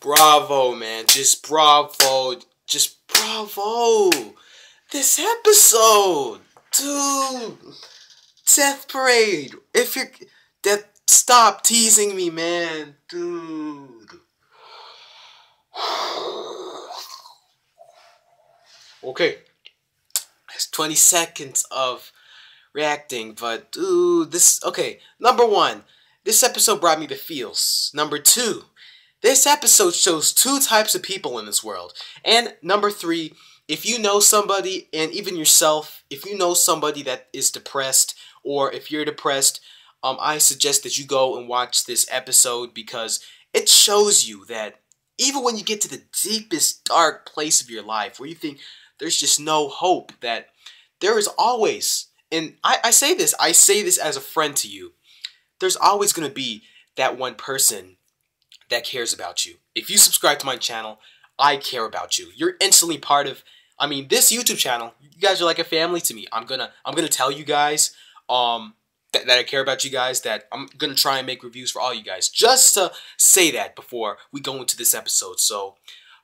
Bravo, man. Just bravo. Just bravo. This episode. Dude. Death Parade. If you're... Stop teasing me, man. Dude. Okay. It's 20 seconds of reacting, but dude, okay. Number one, this episode brought me the feels. Number two, this episode shows two types of people in this world. And number three, if you know somebody, and even yourself, if you know somebody that is depressed, or if you're depressed, I suggest that you go and watch this episode because it shows you that even when you get to the deepest dark place of your life, where you think there's just no hope, that there is always, and I say this as a friend to you, there's always going to be that one person that cares about you. If you subscribe to my channel, I care about you. You're instantly part of, this YouTube channel. You guys are like a family to me. I'm gonna tell you guys that I care about you guys, that I'm gonna try and make reviews for all you guys. Just to say that before we go into this episode. So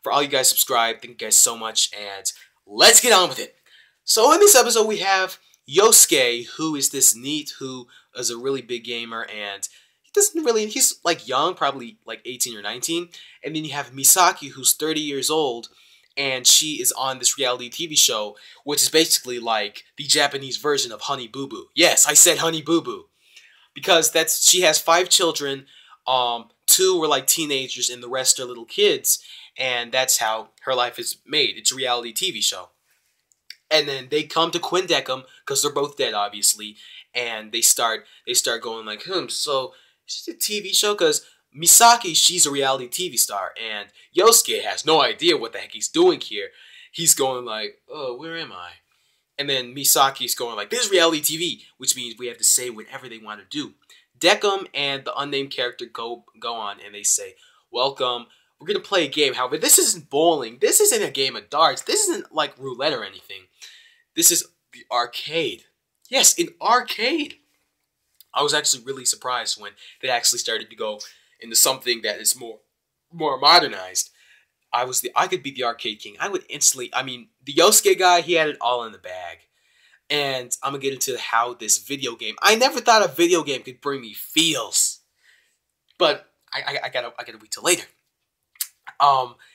for all you guys subscribe, thank you guys so much, and let's get on with it. So in this episode we have Yosuke, who is this NEET, who is a really big gamer, and he's like young, probably like 18 or 19. And then you have Misaki, who's 30 years old, and she is on this reality TV show, which is basically like the Japanese version of Honey Boo Boo. Yes, I said Honey Boo Boo. Because she has 5 children, 2 were like teenagers, and the rest are little kids, and that's how her life is made. It's a reality TV show. And then they come to Quindecum, because they're both dead, obviously, and they start going like, so it's just a TV show? Because Misaki, she's a reality TV star, and Yosuke has no idea what the heck he's doing here. He's going like, oh, where am I? And then Misaki's going like, this is reality TV, which means we have to say whatever they want to do. Decum and the unnamed character go on, and they say, welcome, we're going to play a game. However, this isn't bowling. This isn't a game of darts. This isn't like roulette or anything. This is the arcade. Yes, an arcade. I was actually really surprised when they actually started to go into something that is more modernized. I could be the arcade king. I would instantly, the Yosuke guy, he had it all in the bag. And I'm going to get into how this video game, I never thought a video game could bring me feels. But I gotta wait till later.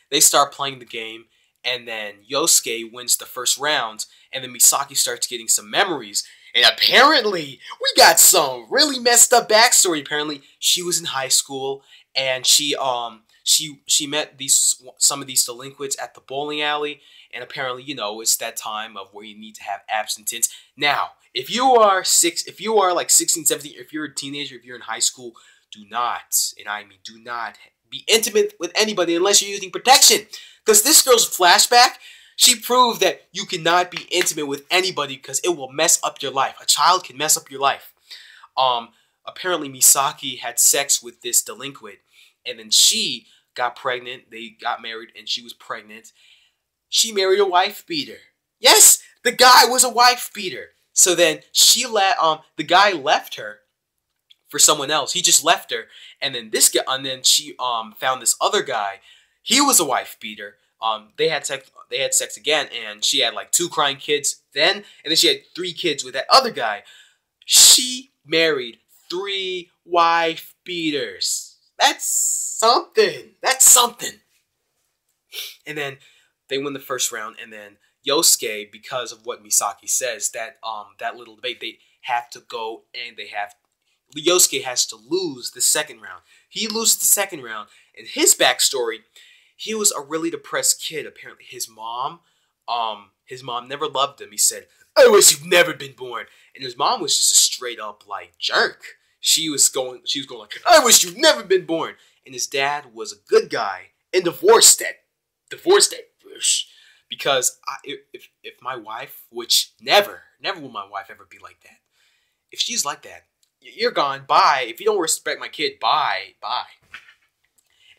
They start playing the game, and then Yosuke wins the first round, and then Misaki starts getting some memories. And apparently, we got some really messed up backstory. Apparently, she was in high school, and she met some of these delinquents at the bowling alley. And apparently, it's that time of where you need to have abstinence. Now, if you are like 16, 17, if you're a teenager, if you're in high school, do not, and I mean do not, be intimate with anybody unless you're using protection. Because this girl's flashback, she proved that you cannot be intimate with anybody because it will mess up your life. A child can mess up your life. Apparently Misaki had sex with this delinquent, and then she got pregnant. They got married, and she was pregnant. She married a wife beater. Yes, the guy was a wife beater. So then the guy left her for someone else. He just left her, and then she found this other guy. He was a wife beater. They had sex again, and she had like 2 crying kids then, and then she had 3 kids with that other guy. She married 3 wife beaters. That's something. That's something. And then they win the first round, and then Yosuke, because of what Misaki says, that little debate, they have to go, and Yosuke has to lose the second round. He loses the second round, and his backstory, he was a really depressed kid. Apparently, his mom never loved him. He said, "I wish you've never been born." And his mom was just a straight up like jerk. She was going like, "I wish you've never been born." And his dad was a good guy and divorced that bitch. Because if my wife, which never will my wife ever be like that. If she's like that, you're gone. Bye. If you don't respect my kid, bye.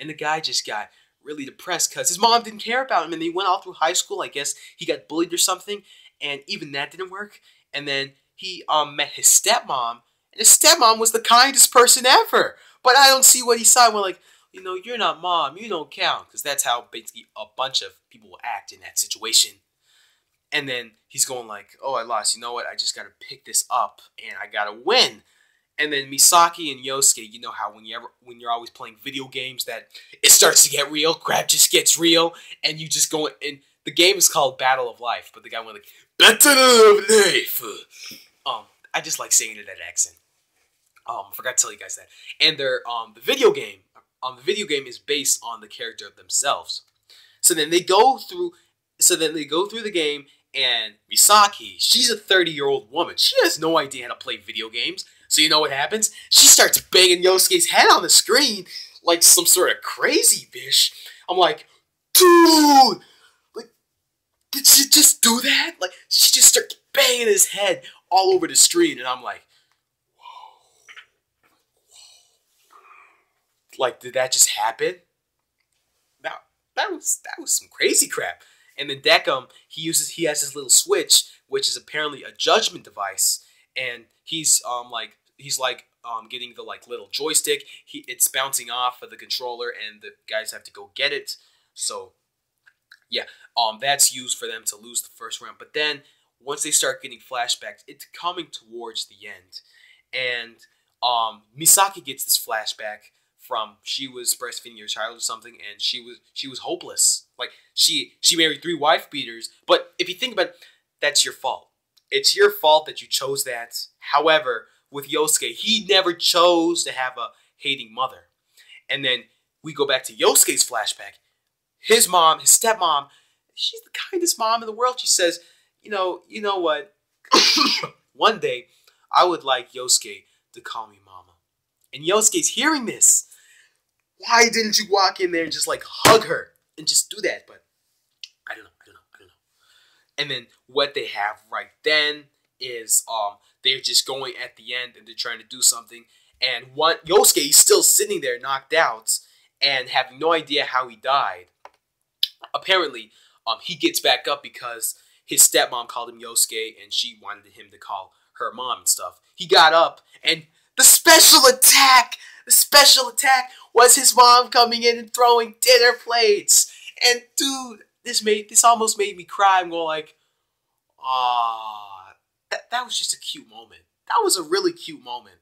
And the guy just got really depressed because his mom didn't care about him, and he went all through high school. I guess he got bullied or something, and even that didn't work. And then he met his stepmom, and his stepmom was the kindest person ever. But I don't see what he saw. We're like, you know, you're not mom, you don't count. Because that's how basically a bunch of people will act in that situation. And then he's going like, oh, I lost. You know what? I just got to pick this up and I got to win. And then Misaki and Yosuke, you know how when you're always playing video games that it starts to get real, crap just gets real, and you just go and the game is called Battle of Life, but the guy went like Battle of Life. I just like saying it in that accent. Forgot to tell you guys that. And they're the video game is based on the character of themselves. So then they go through the game, and Misaki, she's a 30-year-old woman. She has no idea how to play video games. So you know what happens? She starts banging Yosuke's head on the screen like some sort of crazy bitch. I'm like, dude, like, did she just do that? Like, she just starts banging his head all over the screen, and I'm like, whoa. Like, did that just happen? That was some crazy crap. And then Deckham, he has this little switch, which is apparently a judgment device, and he's getting the like little joystick. It's bouncing off of the controller, and the guys have to go get it. So yeah, that's used for them to lose the first round. But then once they start getting flashbacks, it's coming towards the end, and Misaki gets this flashback from she was breastfeeding her child or something, and she was hopeless. Like she married 3 wife beaters. But if you think about it, that's your fault. It's your fault that you chose that. However, with Yosuke, he never chose to have a hating mother. And then we go back to Yosuke's flashback. His mom, his stepmom, she's the kindest mom in the world. She says, you know what? One day, I would like Yosuke to call me mama. And Yosuke's hearing this. Why didn't you walk in there and just like hug her and just do that? But I don't know. And then what they have right then is they're just going at the end and they're trying to do something. And Yosuke is still sitting there knocked out and having no idea how he died. Apparently, he gets back up because his stepmom called him Yosuke and she wanted him to call her mom and stuff. He got up and the special attack was his mom coming in and throwing dinner plates. And dude, this almost made me cry. I'm going like, that was just a cute moment. That was a really cute moment.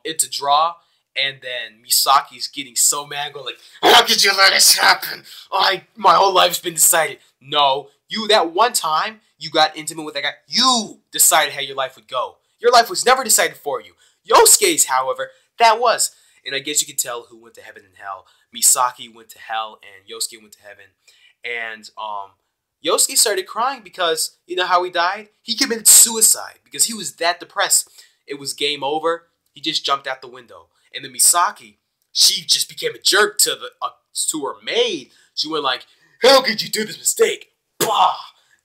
It's a draw, and then Misaki's getting so mad, going like, how could you let this happen? My whole life's been decided. No, that one time you got intimate with that guy, you decided how your life would go. Your life was never decided for you. Yosuke's, however, that was. And I guess you can tell who went to heaven and hell. Misaki went to hell, and Yosuke went to heaven. And Yosuke started crying because, you know how he died? He committed suicide because he was that depressed. It was game over. He just jumped out the window. And then Misaki, she just became a jerk to her maid. She went like, how could you do this mistake? Bah!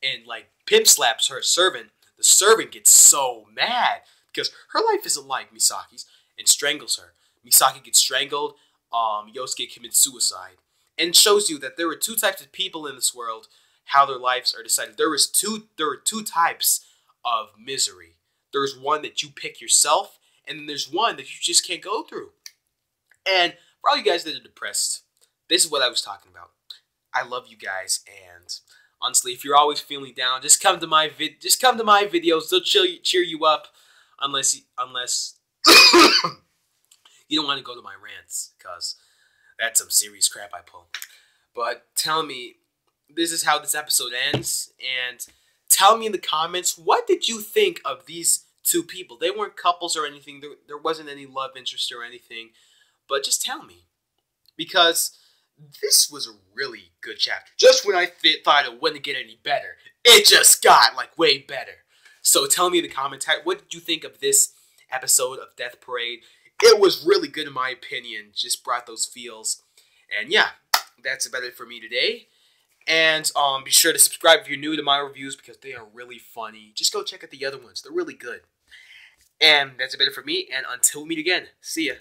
And like pimp slaps her servant. The servant gets so mad because her life isn't like Misaki's and strangles her. Misaki gets strangled. Yosuke commits suicide. And shows you that there were 2 types of people in this world, how their lives are decided. There were 2 types of misery. There's one that you pick yourself, and then there's one that you just can't go through. And for all you guys that are depressed, this is what I was talking about. I love you guys, and honestly, if you're always feeling down, just come to my videos. They'll cheer you up, unless you don't want to go to my rants, because that's some serious crap I pull. But tell me, this is how this episode ends, and tell me in the comments, what did you think of these 2 people? They weren't couples or anything. There wasn't any love interest or anything. But just tell me. Because this was a really good chapter. Just when I thought it wouldn't get any better, it just got, like, way better. So tell me in the comments, what did you think of this episode of Death Parade? It was really good in my opinion. Just brought those feels. And yeah, that's about it for me today. And be sure to subscribe if you're new to my reviews because they are really funny. Just go check out the other ones. They're really good. And that's about it for me. And until we meet again, see ya.